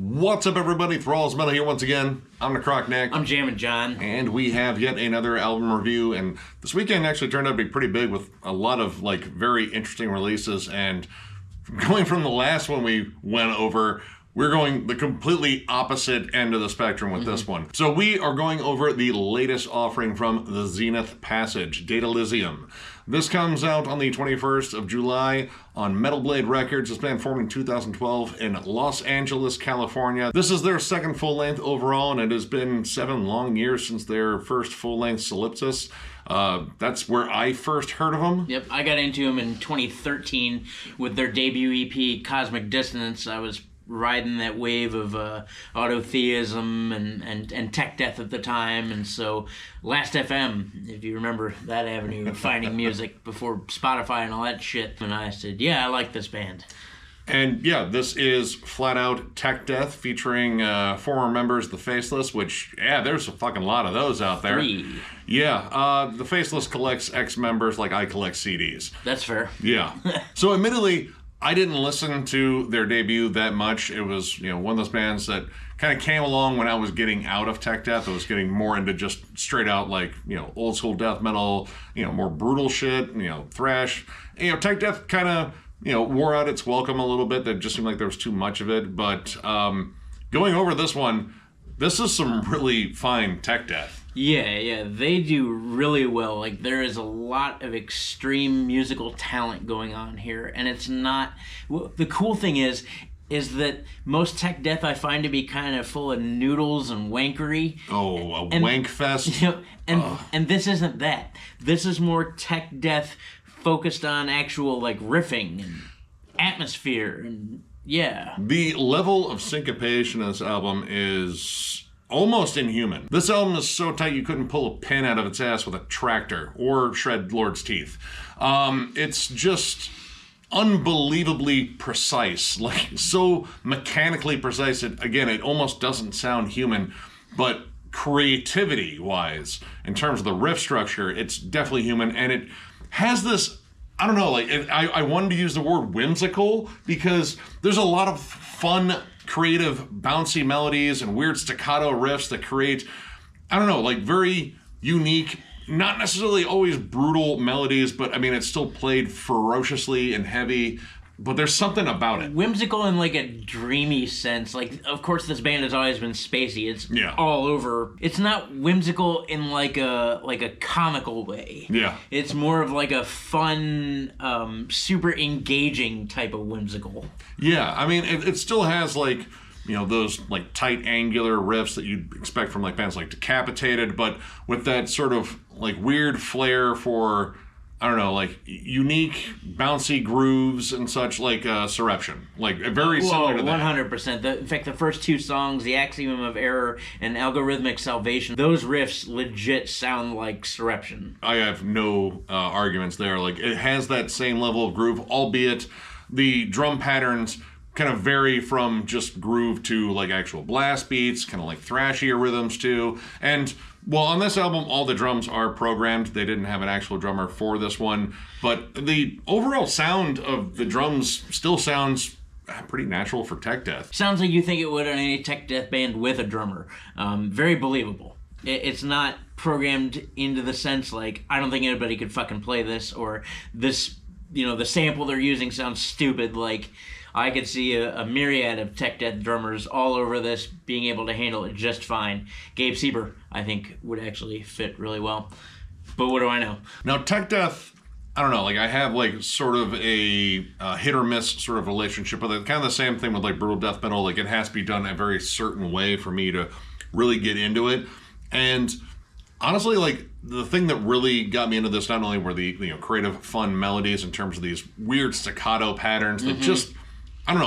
What's up, everybody? Thralls Metal here once again. I'm Necrotic. I'm Jammin, John. And we have yet another album review. And this weekend actually turned out to be pretty big with a lot of very interesting releases. And going from the last one we went over, we're going the completely opposite end of the spectrum with this one. So we are going over the latest offering from the Zenith Passage, Datalysium. This comes out on the 21st of July on Metal Blade Records. This band formed in 2012 in Los Angeles, California. This is their second full-length overall, and it has been 7 long years since their first full-length Solipsis. That's where I first heard of them. Yep, I got into them in 2013 with their debut EP, Cosmic Dissonance. I was riding that wave of autotheism and tech death at the time, and so Last FM, if you remember that avenue of finding music before Spotify and all that shit, and I said, yeah, I like this band. And yeah, this is flat out tech death featuring former members of the Faceless, which, yeah, there's a fucking lot of those out there. 3. Yeah, the Faceless collects ex-members like I collect CDs. That's fair. Yeah. So admittedly, I didn't listen to their debut that much. It was, one of those bands that kind of came along when I was getting out of tech death. I was getting more into just straight out, old school death metal, more brutal shit, thrash. Tech death kind of, wore out its welcome a little bit. That just seemed like there was too much of it. But going over this one, this is some really fine tech death. Yeah, they do really well. There is a lot of extreme musical talent going on here, and it's not... Well, the cool thing is that most tech death I find to be kind of full of noodles and wankery. Oh, wank fest. And this isn't that. This is more tech death focused on actual, riffing and atmosphere, and yeah. The level of syncopation in this album is almost inhuman. This album is so tight you couldn't pull a pin out of its ass with a tractor or shred Lord's teeth. It's just unbelievably precise, so mechanically precise. It almost doesn't sound human, but creativity-wise, in terms of the riff structure, it's definitely human, and it has this, I don't know, I wanted to use the word whimsical because there's a lot of fun, creative, bouncy melodies and weird staccato riffs that create, very unique, not necessarily always brutal melodies, but it's still played ferociously and heavy, but there's something about it. Whimsical in a dreamy sense. Of course this band has always been spacey. It's all over. It's not whimsical in a comical way. Yeah. It's more of a fun, super engaging type of whimsical. Yeah, it still has those tight angular riffs that you'd expect from bands like Decapitated, but with that sort of weird flair for, unique bouncy grooves and such, Surreption. Very similar to that. 100%. In fact, the first 2 songs, The Axiom of Error and Algorithmic Salvation, those riffs legit sound like Surreption. I have no arguments there. It has that same level of groove, albeit the drum patterns kind of vary from just groove to actual blast beats, kind of thrashier rhythms too. And well, on this album, all the drums are programmed. They didn't have an actual drummer for this one, but the overall sound of the drums still sounds pretty natural for tech death. Sounds like you think it would on any tech death band with a drummer. Very believable. It's not programmed into the sense I don't think anybody could fucking play this, or this, the sample they're using sounds stupid. I could see a myriad of tech death drummers all over this being able to handle it just fine. Gabe Sieber, I think, would actually fit really well. But what do I know? Now, tech death, I don't know, I have sort of a hit or miss sort of relationship with it. Kind of the same thing with brutal death metal. It has to be done a very certain way for me to really get into it. And honestly, the thing that really got me into this not only were the creative, fun melodies in terms of these weird staccato patterns that just,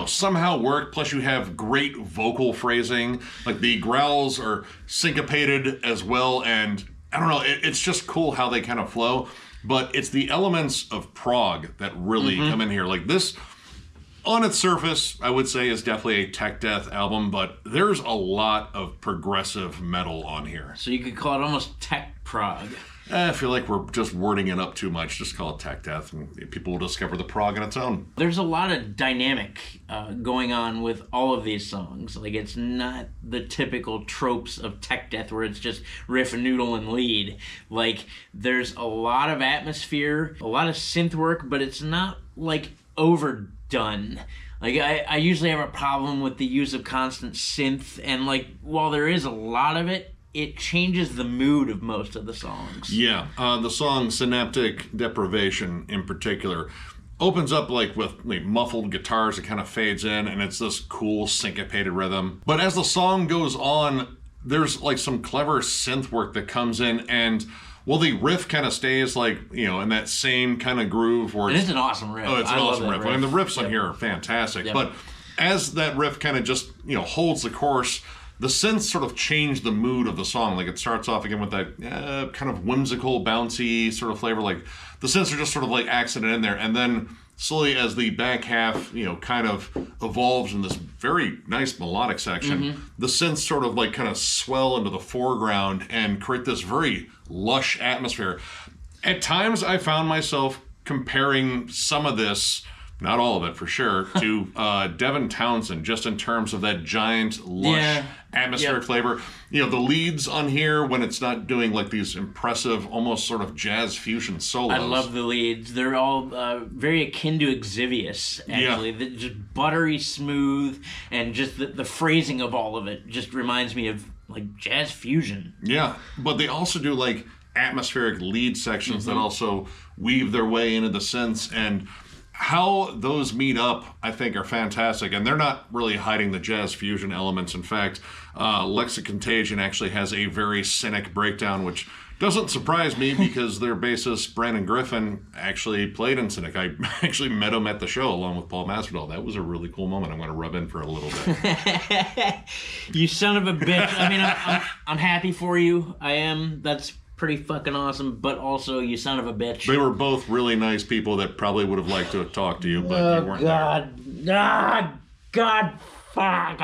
somehow work. Plus you have great vocal phrasing. The growls are syncopated as well, and it's just cool how they kind of flow. But it's the elements of prog that really come in here. This, on its surface, I would say is definitely a tech death album, but there's a lot of progressive metal on here. So you could call it almost tech prog. I feel like we're just wording it up too much. Just call it tech death, and people will discover the prog on its own. There's a lot of dynamic going on with all of these songs. Like, it's not the typical tropes of tech death where it's just riff, noodle, and lead. Like, there's a lot of atmosphere, a lot of synth work, but it's not, like, overdone. Like, I usually have a problem with the use of constant synth, and, like, while there is a lot of it, it changes the mood of most of the songs. Yeah, the song Synaptic Deprivation in particular opens up like with muffled guitars. It kind of fades in, and it's this cool syncopated rhythm. But as the song goes on, there's like some clever synth work that comes in, and well, the riff kind of stays like, you know, in that same kind of groove. Where it's an awesome riff. Oh, it's an awesome riff. I mean, the riffs on here are fantastic. Yep. But as that riff kind of just, you know, holds the course, the synths sort of change the mood of the song. Like, it starts off again with that kind of whimsical, bouncy sort of flavor. Like, the synths are just sort of like accented in there. And then slowly, as the back half, you know, kind of evolves in this very nice melodic section, the synths sort of like kind of swell into the foreground and create this very lush atmosphere. At times, I found myself comparing some of this, not all of it for sure, to Devin Townsend, just in terms of that giant, lush atmospheric flavor. You know, the leads on here, when it's not doing like these impressive, almost sort of jazz fusion solos. I love the leads. They're all very akin to Exvius, actually. They're just buttery smooth, and just the phrasing of all of it just reminds me of like jazz fusion. Yeah, but they also do like atmospheric lead sections that also weave their way into the synths, and how those meet up, I think, are fantastic. And they're not really hiding the jazz fusion elements. In fact, Lexicontagion actually has a very cynic breakdown, which doesn't surprise me because their bassist, Brandon Griffin, actually played in Cynic. I actually met him at the show along with Paul Masvidal. That was a really cool moment. I'm going to rub in for a little bit. You son of a bitch. I mean, I'm happy for you. I am. That's pretty fucking awesome, but also, you son of a bitch. They were both really nice people that probably would have liked to have talked to you, but you weren't there. God, fuck.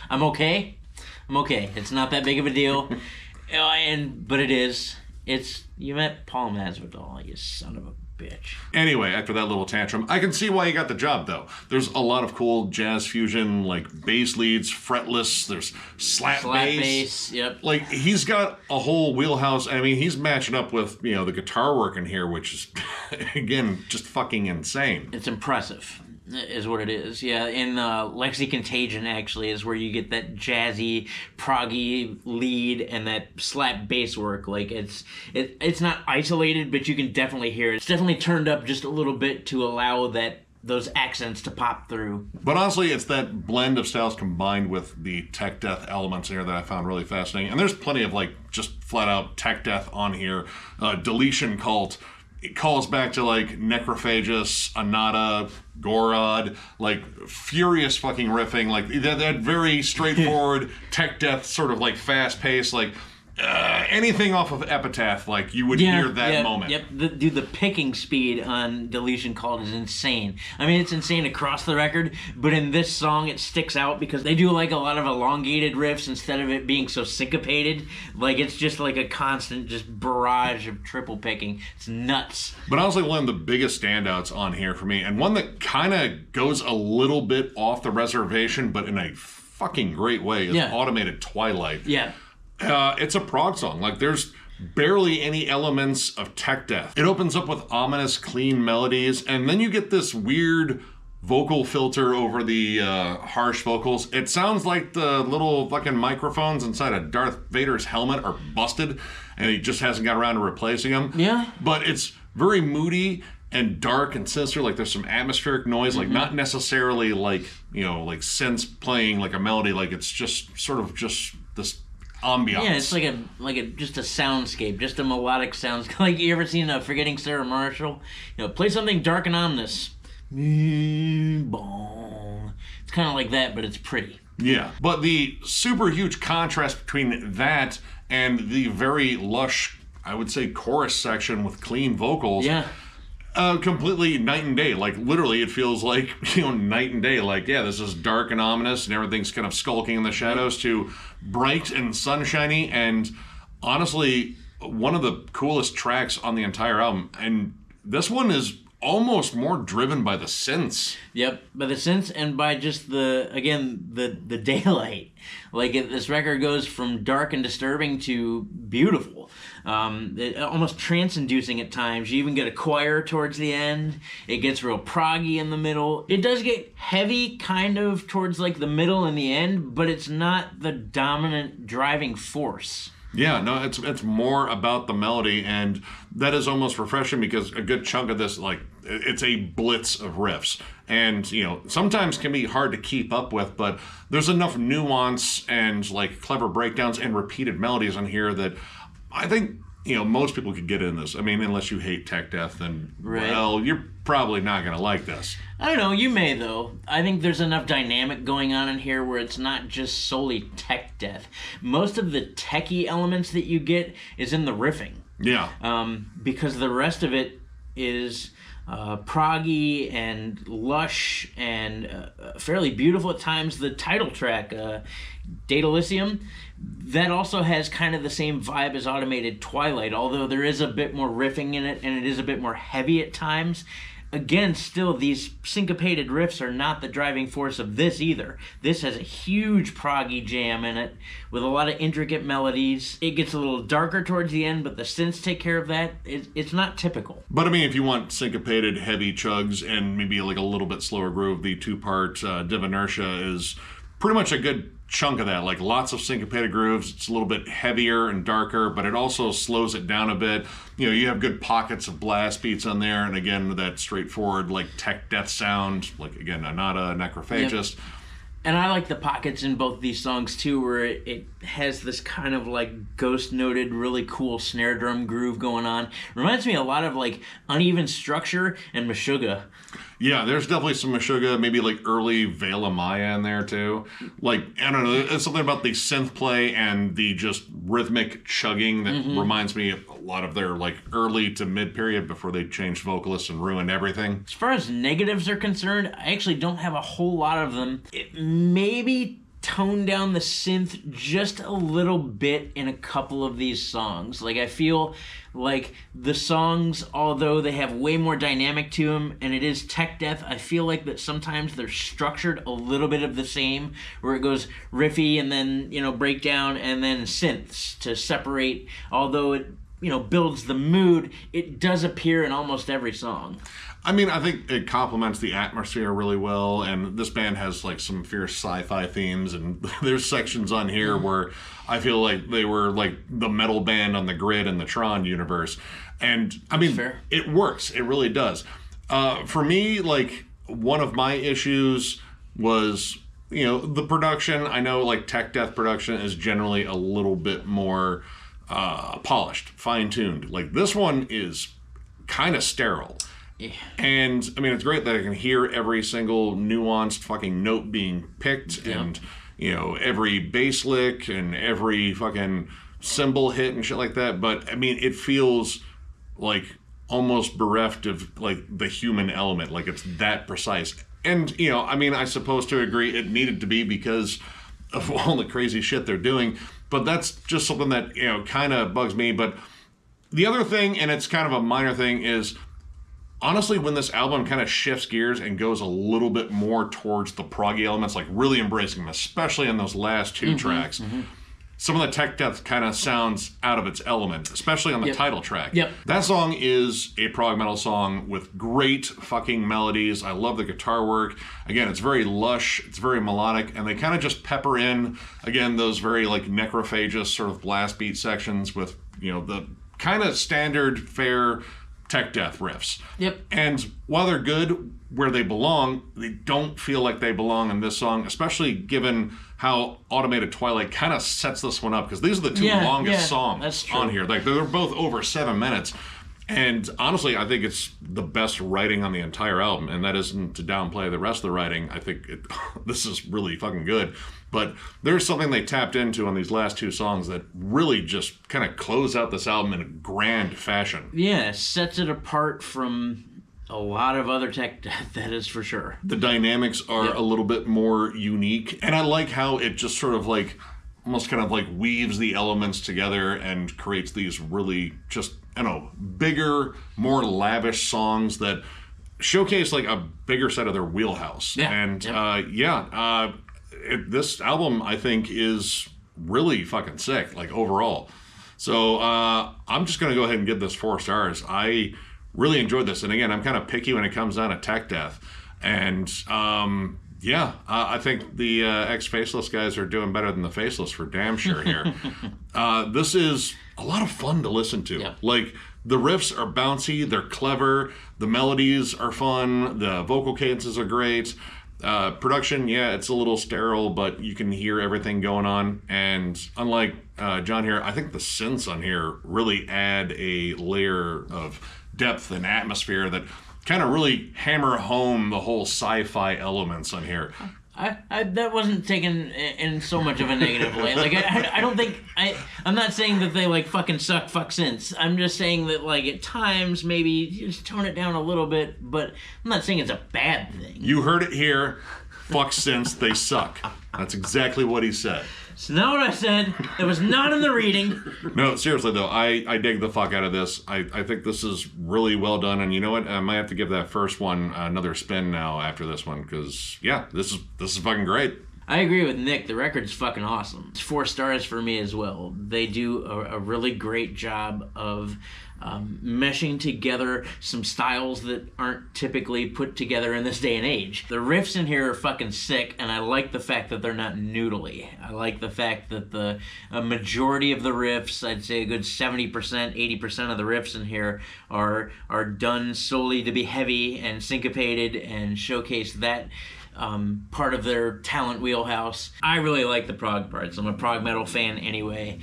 I'm okay. It's not that big of a deal. But it is. You met Paul Masvidal, you son of a bitch. Anyway, after that little tantrum, I can see why you got the job, though. There's a lot of cool jazz fusion, like bass leads, fretless, there's slap bass. Yep. Like, he's got a whole wheelhouse. I mean, he's matching up with, you know, the guitar work in here, which is, again, just fucking insane. It's impressive, is what it is. Yeah, in Lexicontagion, actually, is where you get that jazzy, proggy lead and that slap bass work. Like, it's not isolated, but you can definitely hear it. It's definitely turned up just a little bit to allow those accents to pop through. But honestly, it's that blend of styles combined with the tech death elements here that I found really fascinating. And there's plenty of, like, just flat-out tech death on here. Deletion Cult, it calls back to like Necrophagus, Anata, Gorod, like furious fucking riffing, like that very straightforward tech death sort of like fast paced, like anything off of Epitaph, like you would hear that moment. Yep, the picking speed on Deletion Cult is insane. I mean, it's insane across the record, but in this song it sticks out because they do like a lot of elongated riffs instead of it being so syncopated. Like, it's just like a constant just barrage of triple picking. It's nuts. But honestly, one of the biggest standouts on here for me, and one that kind of goes a little bit off the reservation, but in a fucking great way, is Automated Twilight. Yeah. It's a prog song. Like, there's barely any elements of tech death. It opens up with ominous, clean melodies, and then you get this weird vocal filter over the harsh vocals. It sounds like the little fucking microphones inside of Darth Vader's helmet are busted, and he just hasn't got around to replacing them. Yeah. But it's very moody and dark and sinister. Like, there's some atmospheric noise, like not necessarily like, you know, like synths playing like a melody. Like, it's just sort of just this ambiance. Yeah, it's like just a soundscape, just a melodic soundscape. Like, you ever seen Forgetting Sarah Marshall? You know, play something dark and ominous. It's kind of like that, but it's pretty. Yeah, but the super huge contrast between that and the very lush, I would say, chorus section with clean vocals. Yeah. Completely night and day. Like, literally, it feels like, you know, night and day. Like, yeah, this is dark and ominous and everything's kind of skulking in the shadows, to bright and sunshiny and honestly one of the coolest tracks on the entire album. And this one is almost more driven by the synths. Yep, by the synths and by just the daylight. Like this record goes from dark and disturbing to beautiful, almost trance-inducing at times. You even get a choir towards the end. It gets real proggy in the middle. It does get heavy kind of towards like the middle and the end, but it's not the dominant driving force. Yeah, no, it's more about the melody, and that is almost refreshing because a good chunk of this, like, it's a blitz of riffs. And, you know, sometimes can be hard to keep up with, but there's enough nuance and, like, clever breakdowns and repeated melodies on here that I think, you know, most people could get in this. I mean, unless you hate tech death, then, well, you're probably not going to like this. I don't know, you may though. I think there's enough dynamic going on in here where it's not just solely tech death. Most of the techie elements that you get is in the riffing. Yeah. Because the rest of it is proggy and lush and fairly beautiful at times. The title track, Datalysium, that also has kind of the same vibe as Automated Twilight, although there is a bit more riffing in it and it is a bit more heavy at times. Again, still, these syncopated riffs are not the driving force of this either. This has a huge proggy jam in it with a lot of intricate melodies. It gets a little darker towards the end, but the synths take care of that. It's not typical. But I mean, if you want syncopated, heavy chugs and maybe like a little bit slower groove, the two-part Div Inertia is pretty much a good chunk of that. Like lots of syncopated grooves. It's a little bit heavier and darker, but it also slows it down a bit. You know, you have good pockets of blast beats on there, and again, that straightforward like tech death sound. Like again, not a necrophagist. Yep. And I like the pockets in both these songs too, where it has this kind of like ghost noted, really cool snare drum groove going on. Reminds me a lot of like Uneven Structure and Meshuggah. Yeah, there's definitely some Meshuggah, maybe like early Vela Maya in there too. Like, I don't know, it's something about the synth play and the just rhythmic chugging that reminds me of a lot of their like early to mid period before they changed vocalists and ruined everything. As far as negatives are concerned, I actually don't have a whole lot of them. It maybe tone down the synth just a little bit in a couple of these songs. Like I feel like the songs, although they have way more dynamic to them and it is tech death, I feel like that sometimes they're structured a little bit of the same, where it goes riffy and then, you know, breakdown and then synths to separate. Although it, you know, builds the mood, it does appear in almost every song. I mean, I think it complements the atmosphere really well, and this band has like some fierce sci-fi themes, and there's sections on here where I feel like they were like the metal band on the grid in the Tron universe. And I mean, it works. It really does. For me, like one of my issues was, you know, the production. I know like tech death production is generally a little bit more polished, fine-tuned. Like this one is kind of sterile. Yeah. And I mean, it's great that I can hear every single nuanced fucking note being picked, and you know, every bass lick and every fucking cymbal hit and shit like that. But I mean, it feels like almost bereft of like the human element, like it's that precise. And you know, I mean, I suppose to agree it needed to be because of all the crazy shit they're doing. But that's just something that, you know, kind of bugs me. But the other thing, and it's kind of a minor thing, is honestly, when this album kind of shifts gears and goes a little bit more towards the proggy elements, like really embracing them, especially in those last two tracks, some of the tech death kind of sounds out of its element, especially on the title track. That song is a prog metal song with great fucking melodies. I love the guitar work. Again, it's very lush, it's very melodic, and they kind of just pepper in, again, those very like necrophagous sort of blast beat sections with, you know, the kind of standard fare tech death riffs. And while they're good where they belong, they don't feel like they belong in this song, especially given how Automated Twilight kind of sets this one up, because these are the two longest songs on here. Like they're both over 7 minutes. And honestly, I think it's the best writing on the entire album, and that isn't to downplay the rest of the writing. I think this is really fucking good. But there's something they tapped into on these last two songs that really just kind of close out this album in a grand fashion. Yeah, sets it apart from a lot of other tech death, that is for sure. The dynamics are a little bit more unique, and I like how it just sort of like almost kind of like weaves the elements together and creates these really just, bigger, more lavish songs that showcase like a bigger side of their wheelhouse. Yeah. And this album, I think, is really fucking sick, like overall. So I'm just going to go ahead and give this 4 stars. I really enjoyed this. And again, I'm kind of picky when it comes down to tech death. And I think the ex-Faceless guys are doing better than the Faceless for damn sure here. This is a lot of fun to listen to. Yeah. Like, the riffs are bouncy, they're clever, the melodies are fun, the vocal cadences are great. Production, it's a little sterile, but you can hear everything going on. And unlike John here, I think the synths on here really add a layer of depth and atmosphere that kind of really hammer home the whole sci-fi elements on here. I that wasn't taken in so much of a negative way. Like, I don't think... I'm not saying that they, like, fucking suck fuck synths. I'm just saying that, like, at times, maybe you just tone it down a little bit, but I'm not saying it's a bad thing. You heard it here. Fuck synths, they suck. That's exactly what he said. It's not what I said. It was not in the reading. No, seriously, though, I dig the fuck out of this. I think this is really well done, and you know what? I might have to give that first one another spin now after this one, because, this is fucking great. I agree with Nick. The record's fucking awesome. It's 4 stars for me as well. They do a really great job of meshing together some styles that aren't typically put together in this day and age. The riffs in here are fucking sick, and I like the fact that they're not noodly. I like the fact that the majority of the riffs, I'd say a good 70%, 80% of the riffs in here are done solely to be heavy and syncopated and showcase that part of their talent wheelhouse. I really like the prog parts. I'm a prog metal fan anyway.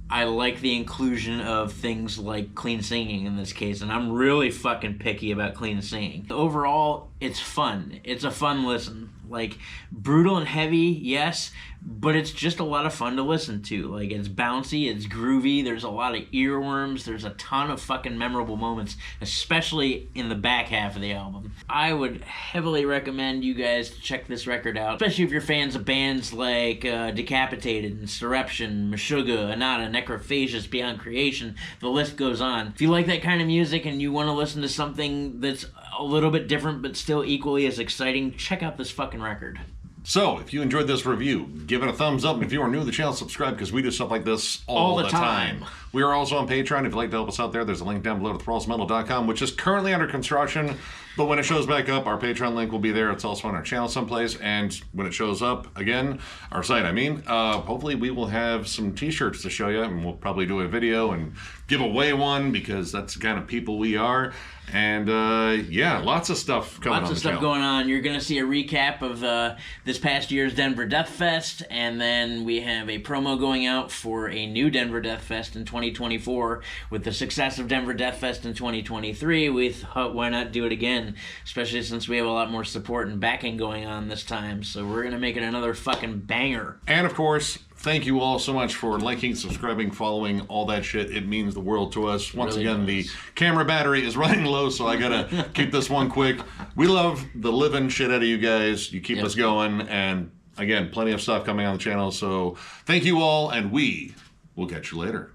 I like the inclusion of things like clean singing in this case, and I'm really fucking picky about clean singing. Overall, it's fun. It's a fun listen. Like, brutal and heavy, yes, but it's just a lot of fun to listen to. Like, it's bouncy, it's groovy, there's a lot of earworms, there's a ton of fucking memorable moments, especially in the back half of the album. I would heavily recommend you guys to check this record out, especially if you're fans of bands like Decapitated, Insurrection, Meshuggah, Anata, Necrophagius, Beyond Creation, the list goes on. If you like that kind of music and you want to listen to something that's a little bit different but still equally as exciting, check out this fucking record. So, if you enjoyed this review, give it a thumbs up, and if you are new to the channel, subscribe, because we do stuff like this all the time. We are also on Patreon. If you'd like to help us out there, there's a link down below to thrallsmetal.com, which is currently under construction, but when it shows back up, our Patreon link will be there. It's also on our channel someplace, and when it shows up, again, our site, hopefully we will have some t-shirts to show you, and we'll probably do a video and give away one, because that's the kind of people we are. And lots of stuff coming on the channel. Lots of stuff going on. You're going to see a recap of this past year's Denver Death Fest, and then we have a promo going out for a new Denver Death Fest in 2024. With the success of Denver Death Fest in 2023, we thought, why not do it again? Especially since we have a lot more support and backing going on this time. So we're going to make it another fucking banger. And of course, thank you all so much for liking, subscribing, following, all that shit. It means the world to us. Once really again, the camera battery is running low, so I gotta keep this one quick. We love the living shit out of you guys. You keep us going, and again, plenty of stuff coming on the channel. So thank you all, and we will catch you later.